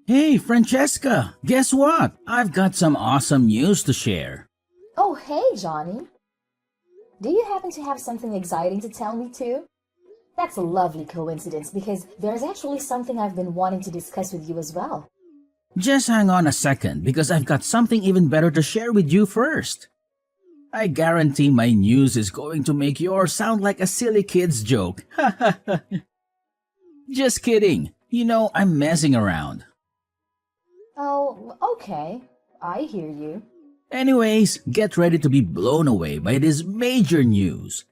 Hey, Francesca, guess what? I've got some awesome news to share. Oh, hey, Johnny. Do you happen to have something exciting to tell me too? That's a lovely coincidence because there's actually something I've been wanting to discuss with you as well. Just hang on a second because I've got something even better to share with you first. I guarantee my news is going to make yours sound like a silly kid's joke. Just kidding. I'm messing around. Oh, okay. I hear you. Anyways, get ready to be blown away by this major news.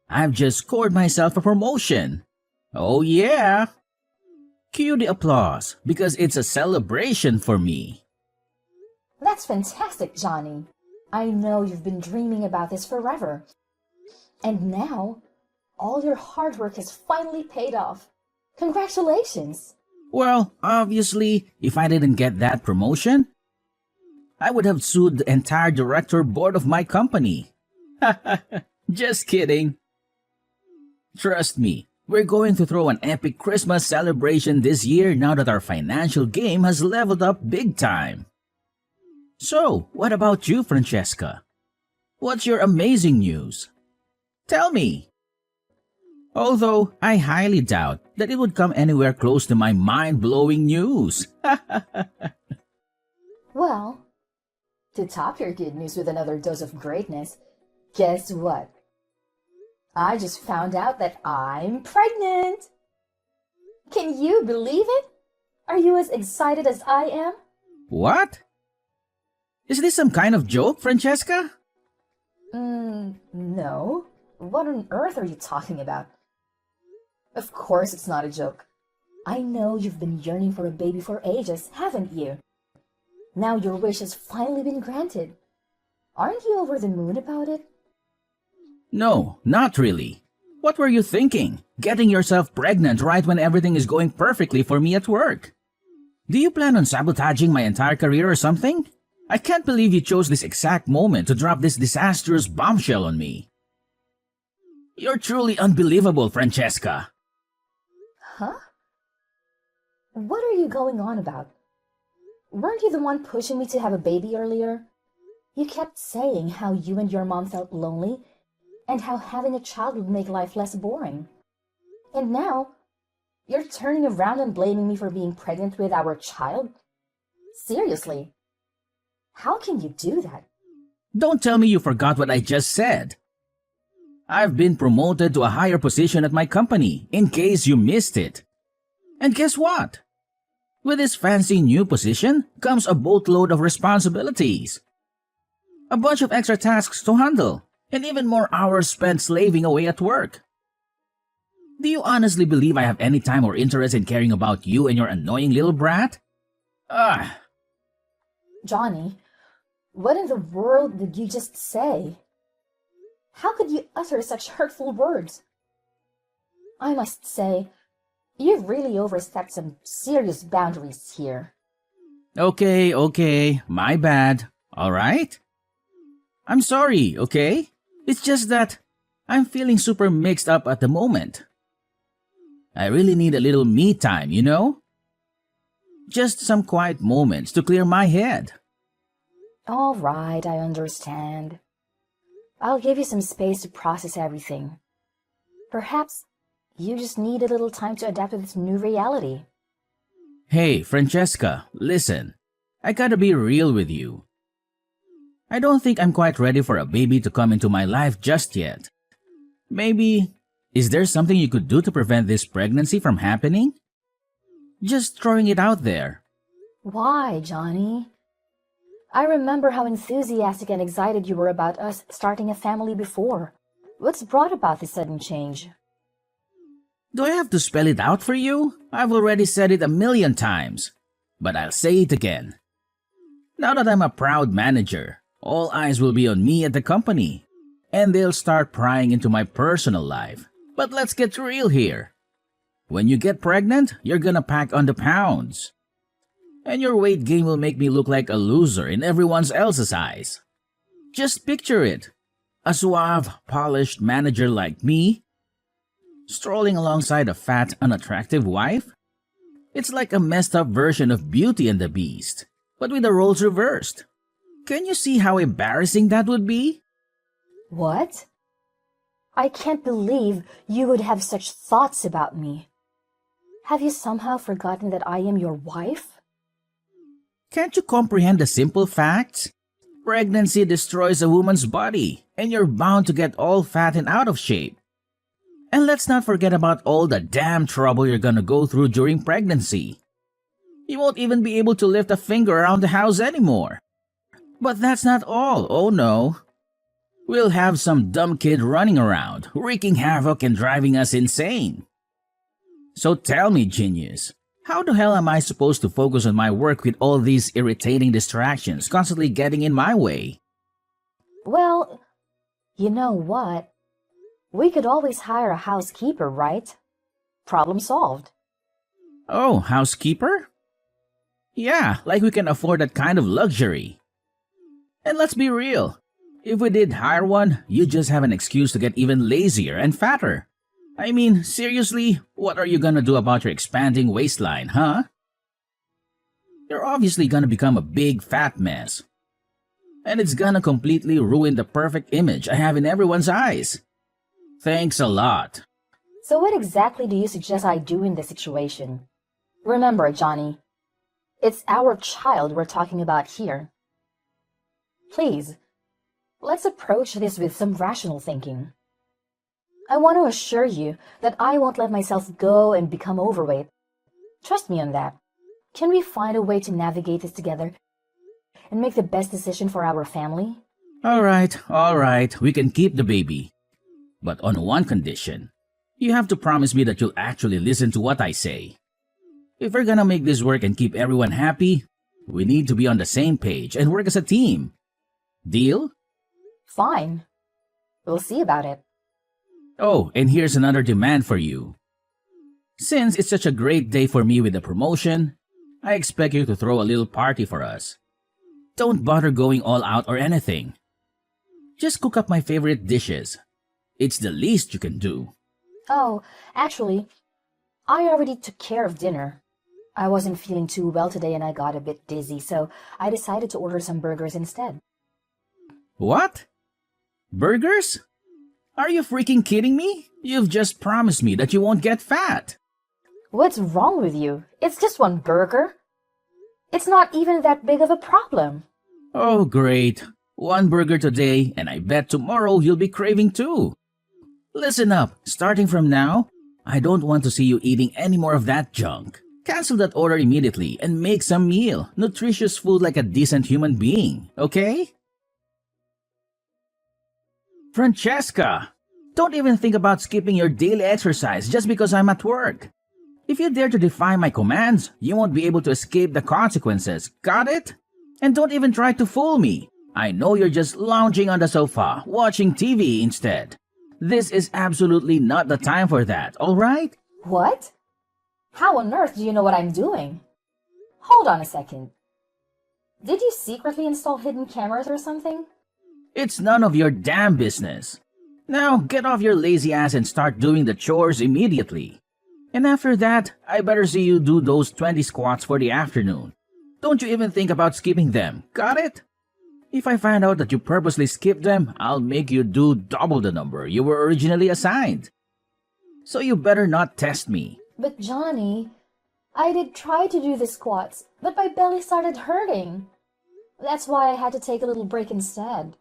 I've just scored myself a promotion. Oh yeah! Cue the applause because it's a celebration for me. That's fantastic, Johnny. I know you've been dreaming about this forever. And now, all your hard work has finally paid off. Congratulations! Well, obviously, if I didn't get that promotion, I would have sued the entire director board of my company. Just kidding. Trust me, we're going to throw an epic Christmas celebration this year now that our financial game has leveled up big time. So, what about you, Francesca? What's your amazing news? Tell me. Although I highly doubt that it would come anywhere close to my mind-blowing news. Well, to top your good news with another dose of greatness, guess what? I just found out that I'm pregnant! Can you believe it? Are you as excited as I am? What? Is this some kind of joke, Francesca? No. What on earth are you talking about? Of course it's not a joke. I know you've been yearning for a baby for ages, haven't you? Now your wish has finally been granted. Aren't you over the moon about it? No, not really. What were you thinking? Getting yourself pregnant right when everything is going perfectly for me at work? Do you plan on sabotaging my entire career or something? I can't believe you chose this exact moment to drop this disastrous bombshell on me. You're truly unbelievable, Francesca. Huh? What are you going on about? Weren't you the one pushing me to have a baby earlier? You kept saying how you and your mom felt lonely and how having a child would make life less boring. And now, you're turning around and blaming me for being pregnant with our child? Seriously, how can you do that? Don't tell me you forgot what I just said. I've been promoted to a higher position at my company, in case you missed it. And guess what? With this fancy new position comes a boatload of responsibilities. A bunch of extra tasks to handle, and even more hours spent slaving away at work. Do you honestly believe I have any time or interest in caring about you and your annoying little brat? Ah! Johnny, what in the world did you just say? How could you utter such hurtful words? I must say, you've really overstepped some serious boundaries here. Okay, my bad, alright? I'm sorry, okay? It's just that I'm feeling super mixed up at the moment. I really need a little me time, you know? Just some quiet moments to clear my head. All right, I understand. I'll give you some space to process everything. Perhaps you just need a little time to adapt to this new reality. Hey, Francesca, listen. I gotta be real with you. I don't think I'm quite ready for a baby to come into my life just yet. Maybe, is there something you could do to prevent this pregnancy from happening? Just throwing it out there. Why, Johnny? I remember how enthusiastic and excited you were about us starting a family before. What's brought about this sudden change? Do I have to spell it out for you? I've already said it a million times, but I'll say it again. Now that I'm a proud manager, all eyes will be on me at the company, and they'll start prying into my personal life. But let's get real here. When you get pregnant, you're gonna pack on the pounds. And your weight gain will make me look like a loser in everyone else's eyes. Just picture it. A suave, polished manager like me, strolling alongside a fat, unattractive wife? It's like a messed up version of Beauty and the Beast, but with the roles reversed. Can you see how embarrassing that would be? What? I can't believe you would have such thoughts about me. Have you somehow forgotten that I am your wife? Can't you comprehend the simple facts? Pregnancy destroys a woman's body, and you're bound to get all fat and out of shape. And let's not forget about all the damn trouble you're gonna go through during pregnancy. You won't even be able to lift a finger around the house anymore. But that's not all, oh no. We'll have some dumb kid running around, wreaking havoc and driving us insane. So tell me, genius, how the hell am I supposed to focus on my work with all these irritating distractions constantly getting in my way? Well, you know what? We could always hire a housekeeper, right? Problem solved. Oh, housekeeper? Yeah, like we can afford that kind of luxury. And let's be real. If we did hire one, you'd just have an excuse to get even lazier and fatter. I mean, seriously, what are you gonna do about your expanding waistline, huh? You're obviously gonna become a big fat mess. And it's gonna completely ruin the perfect image I have in everyone's eyes. Thanks a lot. So what exactly do you suggest I do in this situation? Remember, Johnny, it's our child we're talking about here. Please, let's approach this with some rational thinking. I want to assure you that I won't let myself go and become overweight. Trust me on that. Can we find a way to navigate this together and make the best decision for our family? All right, we can keep the baby. But on one condition. You have to promise me that you'll actually listen to what I say. If we're gonna make this work and keep everyone happy, we need to be on the same page and work as a team. Deal? Fine. We'll see about it. Oh, and here's another demand for you. Since it's such a great day for me with the promotion, I expect you to throw a little party for us. Don't bother going all out or anything. Just cook up my favorite dishes. It's the least you can do. Oh, actually, I already took care of dinner. I wasn't feeling too well today and I got a bit dizzy, so I decided to order some burgers instead. What? Burgers? Are you freaking kidding me? You've just promised me that you won't get fat. What's wrong with you? It's just one burger. It's not even that big of a problem. Oh, great. One burger today, and I bet tomorrow you'll be craving two. Listen up, starting from now, I don't want to see you eating any more of that junk. Cancel that order immediately and make some meal, nutritious food like a decent human being, okay? Francesca, don't even think about skipping your daily exercise just because I'm at work. If you dare to defy my commands, you won't be able to escape the consequences, got it? And don't even try to fool me. I know you're just lounging on the sofa, watching TV instead. This is absolutely not the time for that, alright? What? How on earth do you know what I'm doing? Hold on a second. Did you secretly install hidden cameras or something? It's none of your damn business. Now get off your lazy ass and start doing the chores immediately. And after that, I better see you do those 20 squats for the afternoon. Don't you even think about skipping them, got it? If I find out that you purposely skipped them, I'll make you do double the number you were originally assigned. So you better not test me. But Johnny, I did try to do the squats, but my belly started hurting. That's why I had to take a little break instead.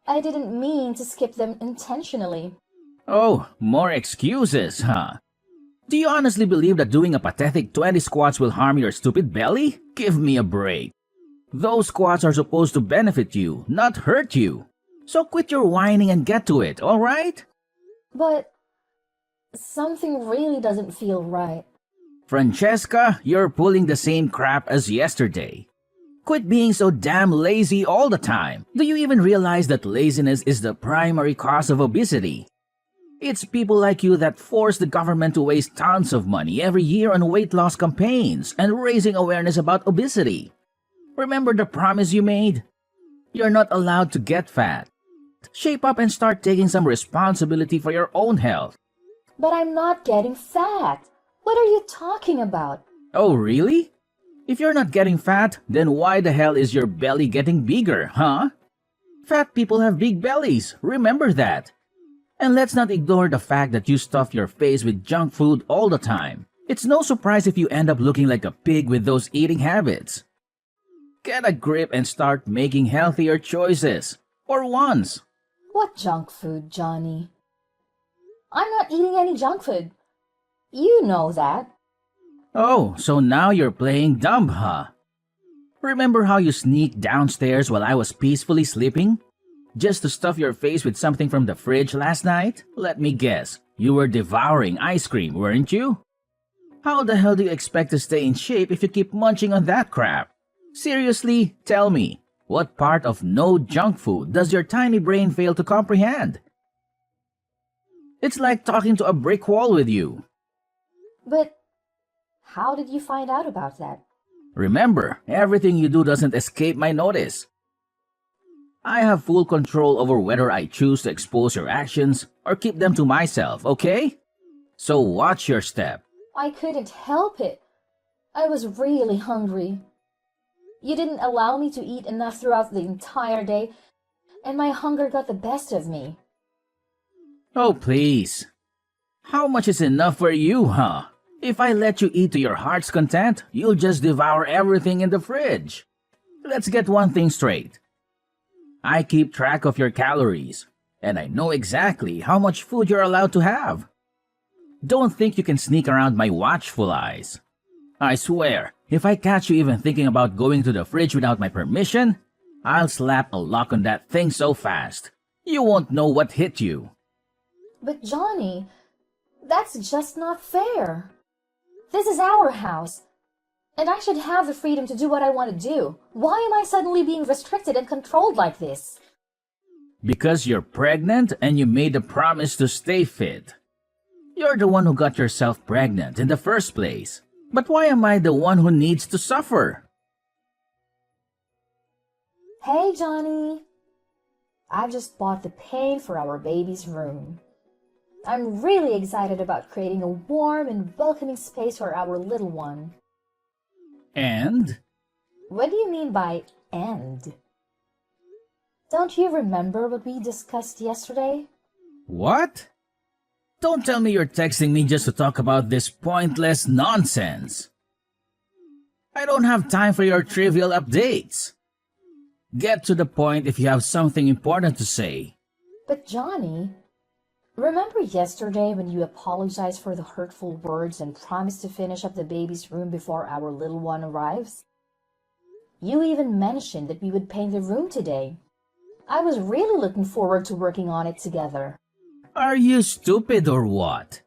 I didn't mean to skip them intentionally. Oh, more excuses, huh? Do you honestly believe that doing a pathetic 20 squats will harm your stupid belly? Give me a break. Those squats are supposed to benefit you, not hurt you. So quit your whining and get to it, alright? But something really doesn't feel right. Francesca, you're pulling the same crap as yesterday. Quit being so damn lazy all the time. Do you even realize that laziness is the primary cause of obesity? It's people like you that force the government to waste tons of money every year on weight loss campaigns and raising awareness about obesity. Remember the promise you made? You're not allowed to get fat. Shape up and start taking some responsibility for your own health. But I'm not getting fat. What are you talking about? Oh, really? If you're not getting fat, then why the hell is your belly getting bigger, huh? Fat people have big bellies, remember that. And let's not ignore the fact that you stuff your face with junk food all the time. It's no surprise if you end up looking like a pig with those eating habits. Get a grip and start making healthier choices. For once. What junk food, Johnny? I'm not eating any junk food. You know that. Oh, so now you're playing dumb, huh? Remember how you sneaked downstairs while I was peacefully sleeping? Just to stuff your face with something from the fridge last night? Let me guess, you were devouring ice cream, weren't you? How the hell do you expect to stay in shape if you keep munching on that crap? Seriously, tell me, what part of no junk food does your tiny brain fail to comprehend? It's like talking to a brick wall with you. But how did you find out about that? Remember, everything you do doesn't escape my notice. I have full control over whether I choose to expose your actions or keep them to myself, okay? So watch your step. I couldn't help it. I was really hungry. You didn't allow me to eat enough throughout the entire day, and my hunger got the best of me. Oh, please. How much is enough for you, huh? If I let you eat to your heart's content, you'll just devour everything in the fridge. Let's get one thing straight. I keep track of your calories, and I know exactly how much food you're allowed to have. Don't think you can sneak around my watchful eyes. I swear, if I catch you even thinking about going to the fridge without my permission, I'll slap a lock on that thing so fast, you won't know what hit you. But Johnny, that's just not fair. This is our house, and I should have the freedom to do what I want to do. Why am I suddenly being restricted and controlled like this? Because you're pregnant and you made a promise to stay fit. You're the one who got yourself pregnant in the first place. But why am I the one who needs to suffer? Hey, Johnny. I just bought the paint for our baby's room. I'm really excited about creating a warm and welcoming space for our little one. And? What do you mean by "and"? Don't you remember what we discussed yesterday? What? Don't tell me you're texting me just to talk about this pointless nonsense. I don't have time for your trivial updates. Get to the point if you have something important to say. But Johnny, remember yesterday when you apologized for the hurtful words and promised to finish up the baby's room before our little one arrives? You even mentioned that we would paint the room today. I was really looking forward to working on it together. Are you stupid or what?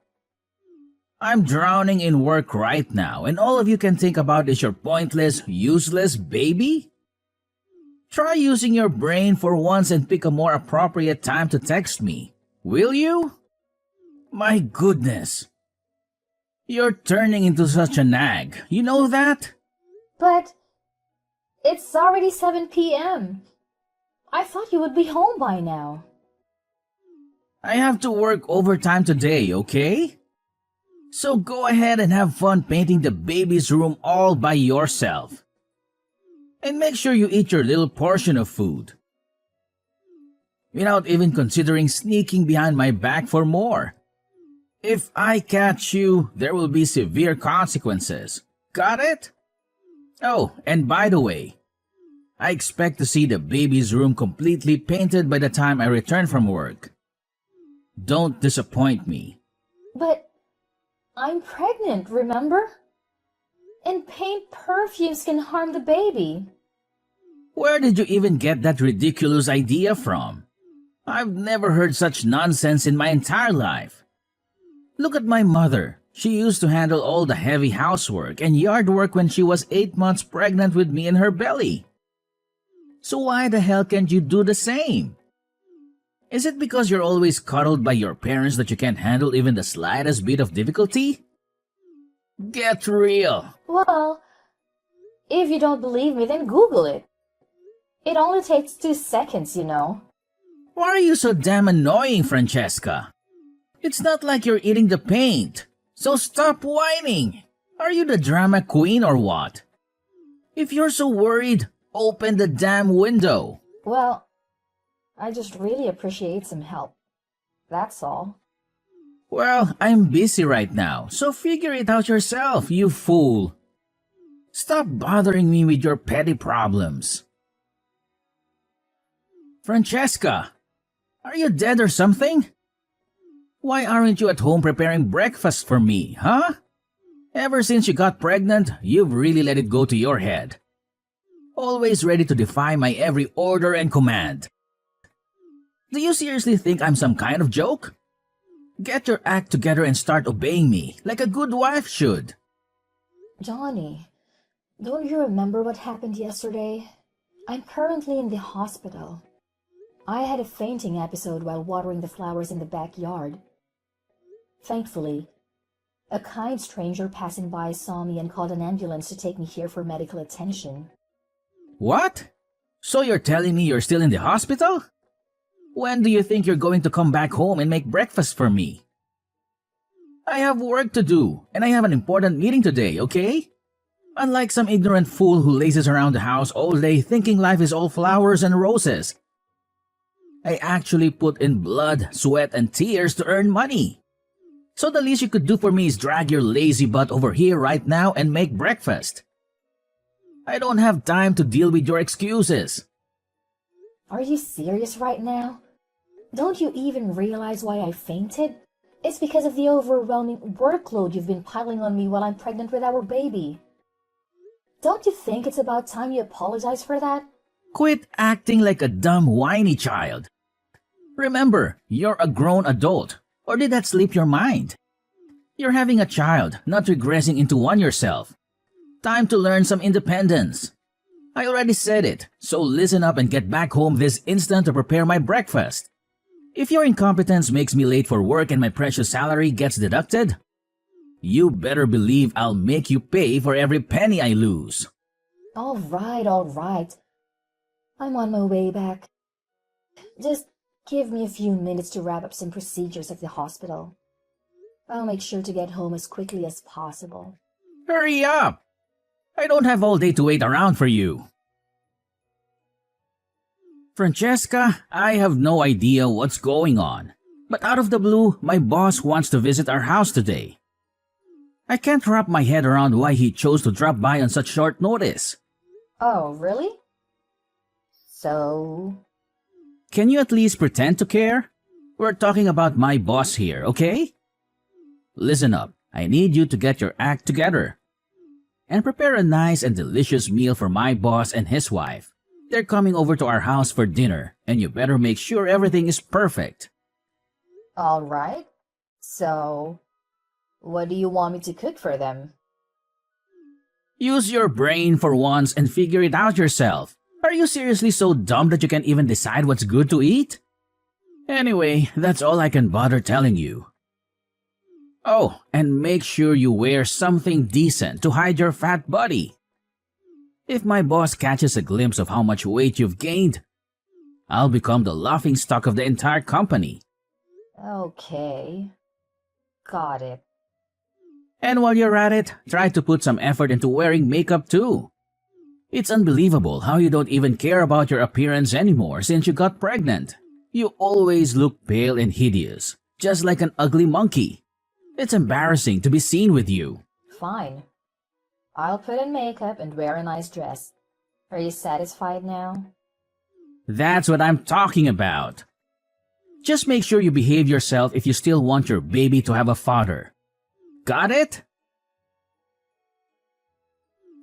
I'm drowning in work right now, and all of you can think about is your pointless, useless baby? Try using your brain for once and pick a more appropriate time to text me. Will you? My goodness. You're turning into such a nag. You know that? But it's already 7 p.m. I thought you would be home by now. I have to work overtime today, okay? So go ahead and have fun painting the baby's room all by yourself. And make sure you eat your little portion of food. Without even considering sneaking behind my back for more. If I catch you, there will be severe consequences. Got it? Oh, and by the way, I expect to see the baby's room completely painted by the time I return from work. Don't disappoint me. But I'm pregnant, remember? And paint perfumes can harm the baby. Where did you even get that ridiculous idea from? I've never heard such nonsense in my entire life. Look at my mother. She used to handle all the heavy housework and yard work when she was 8 months pregnant with me in her belly. So why the hell can't you do the same? Is it because you're always cuddled by your parents that you can't handle even the slightest bit of difficulty? Get real. Well, if you don't believe me, then Google it. It only takes 2 seconds, you know. Why are you so damn annoying, Francesca? It's not like you're eating the paint, so stop whining. Are you the drama queen or what? If you're so worried, open the damn window. Well, I just really appreciate some help. That's all. Well, I'm busy right now, so figure it out yourself, you fool. Stop bothering me with your petty problems. Francesca, are you dead or something? Why aren't you at home preparing breakfast for me, huh? Ever since you got pregnant, you've really let it go to your head. Always ready to defy my every order and command. Do you seriously think I'm some kind of joke? Get your act together and start obeying me like a good wife should. Johnny, don't you remember what happened yesterday? I'm currently in the hospital. I had a fainting episode while watering the flowers in the backyard. Thankfully, a kind stranger passing by saw me and called an ambulance to take me here for medical attention. What? So you're telling me you're still in the hospital? When do you think you're going to come back home and make breakfast for me? I have work to do, and I have an important meeting today, okay? Unlike some ignorant fool who lazes around the house all day thinking life is all flowers and roses. I actually put in blood, sweat, and tears to earn money. So the least you could do for me is drag your lazy butt over here right now and make breakfast. I don't have time to deal with your excuses. Are you serious right now? Don't you even realize why I fainted? It's because of the overwhelming workload you've been piling on me while I'm pregnant with our baby. Don't you think it's about time you apologize for that? Quit acting like a dumb, whiny child. Remember, you're a grown adult. Or did that slip your mind? You're having a child, not regressing into one yourself. Time to learn some independence. I already said it, so listen up and get back home this instant to prepare my breakfast. If your incompetence makes me late for work and my precious salary gets deducted, you better believe I'll make you pay for every penny I lose. All right. I'm on my way back. Just give me a few minutes to wrap up some procedures at the hospital. I'll make sure to get home as quickly as possible. Hurry up! I don't have all day to wait around for you. Francesca, I have no idea what's going on. But out of the blue, my boss wants to visit our house today. I can't wrap my head around why he chose to drop by on such short notice. Oh, really? So... Can you at least pretend to care? We're talking about my boss here, okay? Listen up, I need you to get your act together. And prepare a nice and delicious meal for my boss and his wife. They're coming over to our house for dinner, and you better make sure everything is perfect. All right. So, what do you want me to cook for them? Use your brain for once and figure it out yourself. Are you seriously so dumb that you can't even decide what's good to eat? Anyway, that's all I can bother telling you. Oh, and make sure you wear something decent to hide your fat body. If my boss catches a glimpse of how much weight you've gained, I'll become the laughingstock of the entire company. Okay. Got it. And while you're at it, try to put some effort into wearing makeup too. It's unbelievable how you don't even care about your appearance anymore since you got pregnant. You always look pale and hideous, just like an ugly monkey. It's embarrassing to be seen with you. Fine. I'll put in makeup and wear a nice dress. Are you satisfied now? That's what I'm talking about. Just make sure you behave yourself if you still want your baby to have a father. Got it?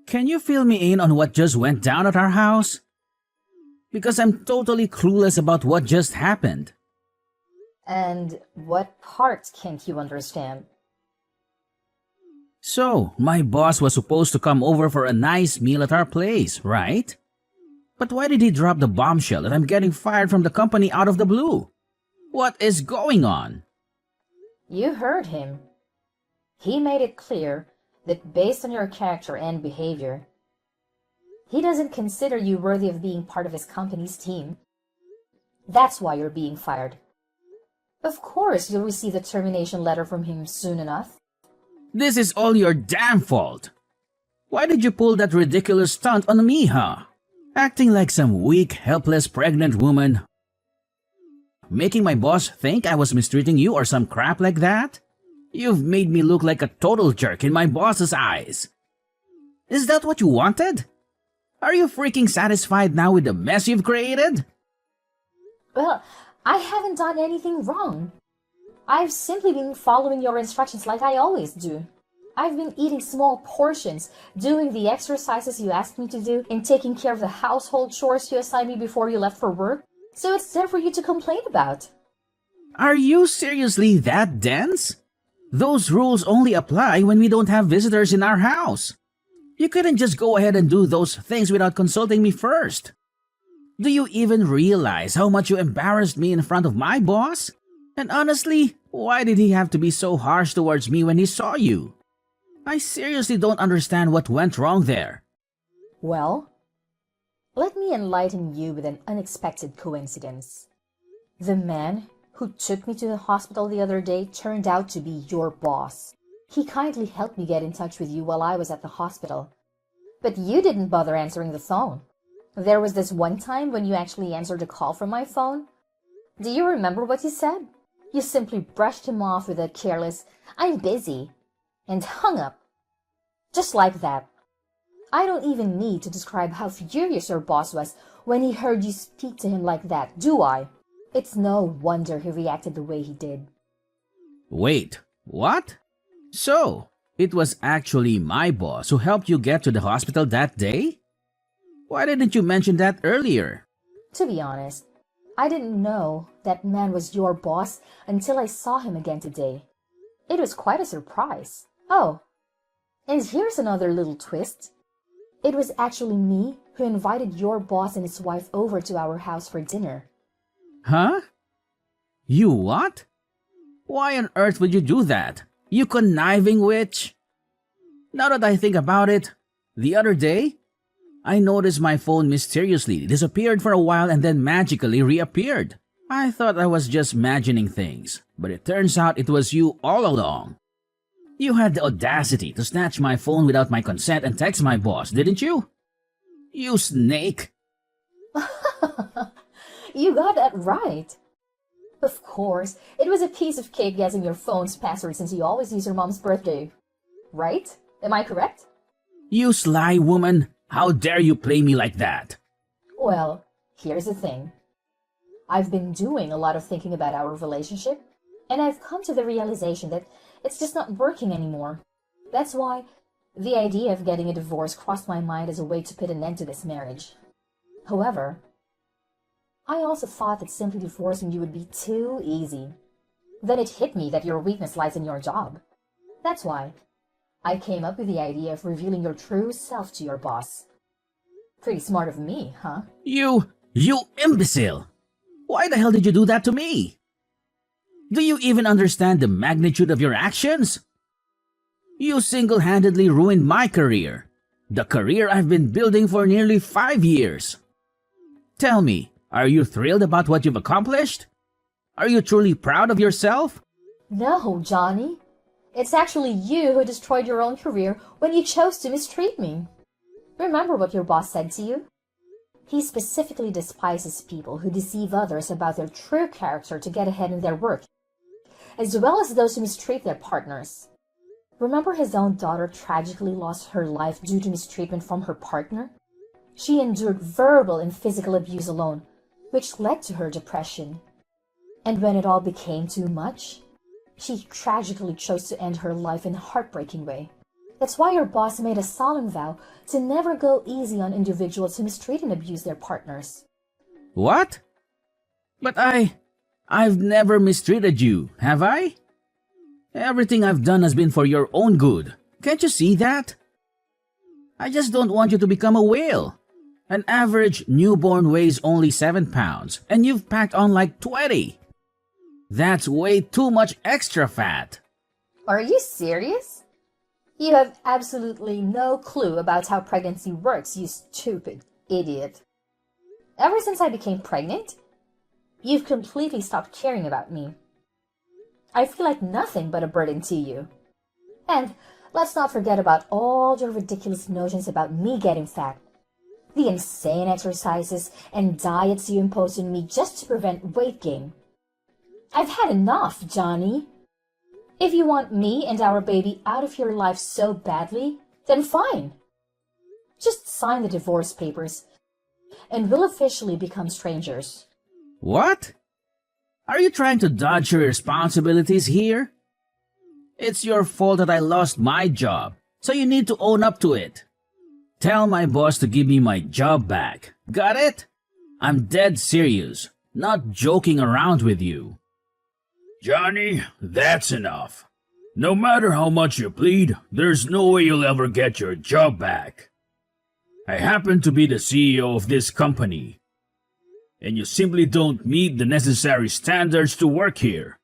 Can you fill me in on what just went down at our house? Because I'm totally clueless about what just happened. And what part can't you understand? So, my boss was supposed to come over for a nice meal at our place, right? But why did he drop the bombshell that I'm getting fired from the company out of the blue? What is going on? You heard him. He made it clear that based on your character and behavior, he doesn't consider you worthy of being part of his company's team. That's why you're being fired. Of course, you'll receive the termination letter from him soon enough. This is all your damn fault. Why did you pull that ridiculous stunt on me, huh? Acting like some weak, helpless pregnant woman. Making my boss think I was mistreating you or some crap like that? You've made me look like a total jerk in my boss's eyes. Is that what you wanted? Are you freaking satisfied now with the mess you've created? Well, I haven't done anything wrong. I've simply been following your instructions like I always do. I've been eating small portions, doing the exercises you asked me to do, and taking care of the household chores you assigned me before you left for work, so it's there for you to complain about. Are you seriously that dense? Those rules only apply when we don't have visitors in our house. You couldn't just go ahead and do those things without consulting me first. Do you even realize how much you embarrassed me in front of my boss? And honestly, why did he have to be so harsh towards me when he saw you? I seriously don't understand what went wrong there. Well, let me enlighten you with an unexpected coincidence. The man who took me to the hospital the other day turned out to be your boss. He kindly helped me get in touch with you while I was at the hospital. But you didn't bother answering the phone. There was this one time when you actually answered a call from my phone. Do you remember what you said? You simply brushed him off with a careless, "I'm busy," and hung up. Just like that. I don't even need to describe how furious your boss was when he heard you speak to him like that, do I? It's no wonder he reacted the way he did. Wait, what? So, it was actually my boss who helped you get to the hospital that day? Why didn't you mention that earlier? To be honest, I didn't know that man was your boss until I saw him again today. It was quite a surprise. Oh, and here's another little twist. It was actually me who invited your boss and his wife over to our house for dinner. Huh? You what? Why on earth would you do that? You conniving witch? Now that I think about it, the other day, I noticed my phone mysteriously disappeared for a while and then magically reappeared. I thought I was just imagining things, but it turns out it was you all along. You had the audacity to snatch my phone without my consent and text my boss, didn't you? You snake! You got that right. Of course, it was a piece of cake guessing your phone's password since you always use your mom's birthday. Right? Am I correct? You sly woman! How dare you play me like that? Well, here's the thing. I've been doing a lot of thinking about our relationship, and I've come to the realization that it's just not working anymore. That's why the idea of getting a divorce crossed my mind as a way to put an end to this marriage. However, I also thought that simply divorcing you would be too easy. Then it hit me that your weakness lies in your job. That's why I came up with the idea of revealing your true self to your boss. Pretty smart of me, huh? You imbecile! Why the hell did you do that to me? Do you even understand the magnitude of your actions? You single-handedly ruined my career. The career I've been building for nearly 5 years. Tell me, are you thrilled about what you've accomplished? Are you truly proud of yourself? No, Johnny. It's actually you who destroyed your own career when you chose to mistreat me. Remember what your boss said to you? He specifically despises people who deceive others about their true character to get ahead in their work, as well as those who mistreat their partners. Remember his own daughter tragically lost her life due to mistreatment from her partner? She endured verbal and physical abuse alone, which led to her depression. And when it all became too much, she tragically chose to end her life in a heartbreaking way. That's why your boss made a solemn vow to never go easy on individuals who mistreat and abuse their partners. What? But I've never mistreated you, have I? Everything I've done has been for your own good. Can't you see that? I just don't want you to become a whale. An average newborn weighs only 7 pounds, and you've packed on like 20. That's way too much extra fat. Are you serious? You have absolutely no clue about how pregnancy works, you stupid idiot. Ever since I became pregnant, you've completely stopped caring about me. I feel like nothing but a burden to you. And let's not forget about all your ridiculous notions about me getting fat. The insane exercises and diets you impose on me just to prevent weight gain. I've had enough, Johnny. If you want me and our baby out of your life so badly, then fine. Just sign the divorce papers, and we'll officially become strangers. What? Are you trying to dodge your responsibilities here? It's your fault that I lost my job, so you need to own up to it. Tell my boss to give me my job back. Got it? I'm dead serious, not joking around with you. Johnny, that's enough. No matter how much you plead, there's no way you'll ever get your job back. I happen to be the CEO of this company, and you simply don't meet the necessary standards to work here.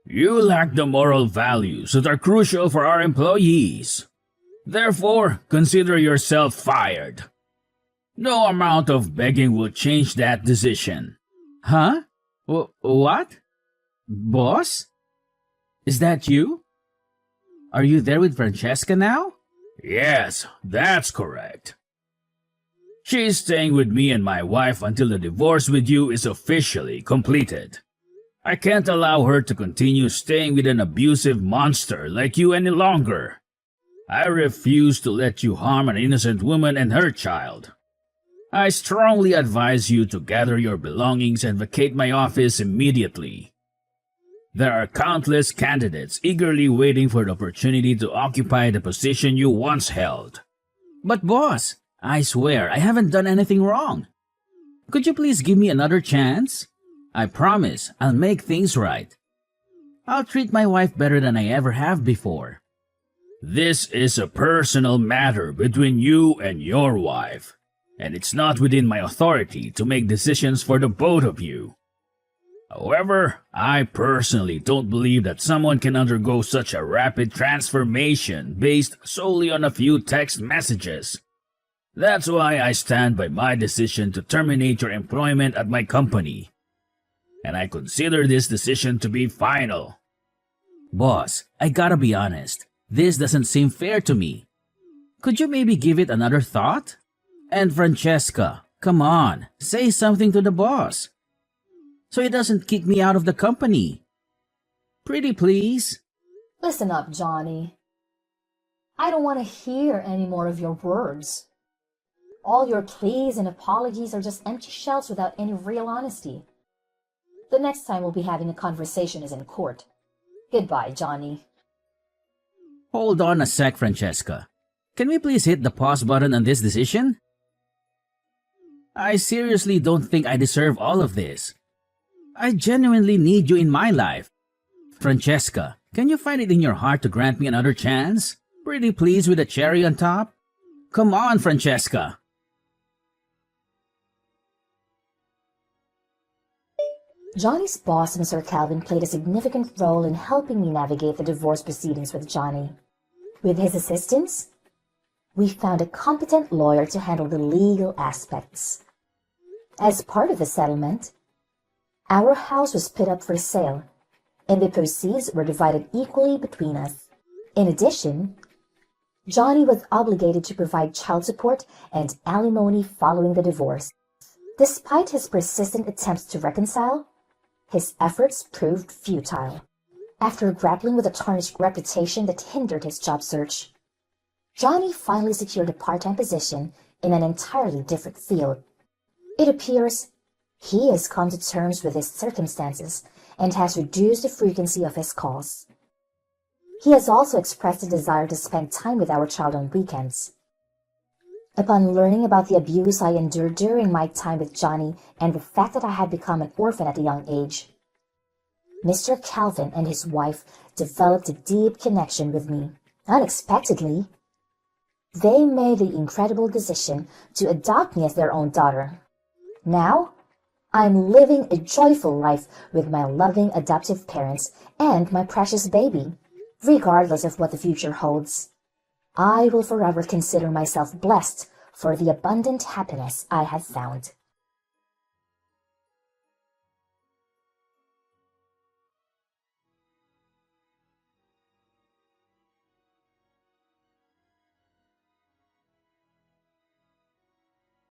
You lack the moral values that are crucial for our employees. Therefore, consider yourself fired. No amount of begging will change that decision. Huh? What? Boss? Is that you? Are you there with Francesca now? Yes, that's correct. She's staying with me and my wife until the divorce with you is officially completed. I can't allow her to continue staying with an abusive monster like you any longer. I refuse to let you harm an innocent woman and her child. I strongly advise you to gather your belongings and vacate my office immediately. There are countless candidates eagerly waiting for the opportunity to occupy the position you once held. But boss, I swear I haven't done anything wrong. Could you please give me another chance? I promise I'll make things right. I'll treat my wife better than I ever have before. This is a personal matter between you and your wife, and it's not within my authority to make decisions for the both of you. However, I personally don't believe that someone can undergo such a rapid transformation based solely on a few text messages. That's why I stand by my decision to terminate your employment at my company. And I consider this decision to be final. Boss, I gotta be honest. This doesn't seem fair to me. Could you maybe give it another thought? And Francesca, come on, say something to the boss, so he doesn't kick me out of the company. Pretty please. Listen up, Johnny. I don't want to hear any more of your words. All your pleas and apologies are just empty shells without any real honesty. The next time we'll be having a conversation is in court. Goodbye, Johnny. Hold on a sec, Francesca. Can we please hit the pause button on this decision? I seriously don't think I deserve all of this. I genuinely need you in my life. Francesca, can you find it in your heart to grant me another chance? Pretty please with a cherry on top? Come on, Francesca. Johnny's boss, Mr. Calvin, played a significant role in helping me navigate the divorce proceedings with Johnny. With his assistance, we found a competent lawyer to handle the legal aspects. As part of the settlement, our house was put up for sale, and the proceeds were divided equally between us. In addition, Johnny was obligated to provide child support and alimony following the divorce. Despite his persistent attempts to reconcile, his efforts proved futile. After grappling with a tarnished reputation that hindered his job search, Johnny finally secured a part-time position in an entirely different field. It appears he has come to terms with his circumstances and has reduced the frequency of his calls. He has also expressed a desire to spend time with our child on weekends. Upon learning about the abuse I endured during my time with Johnny and the fact that I had become an orphan at a young age, Mr. Calvin and his wife developed a deep connection with me. Unexpectedly, they made the incredible decision to adopt me as their own daughter. Now, I'm living a joyful life with my loving adoptive parents and my precious baby. Regardless of what the future holds, I will forever consider myself blessed for the abundant happiness I have found.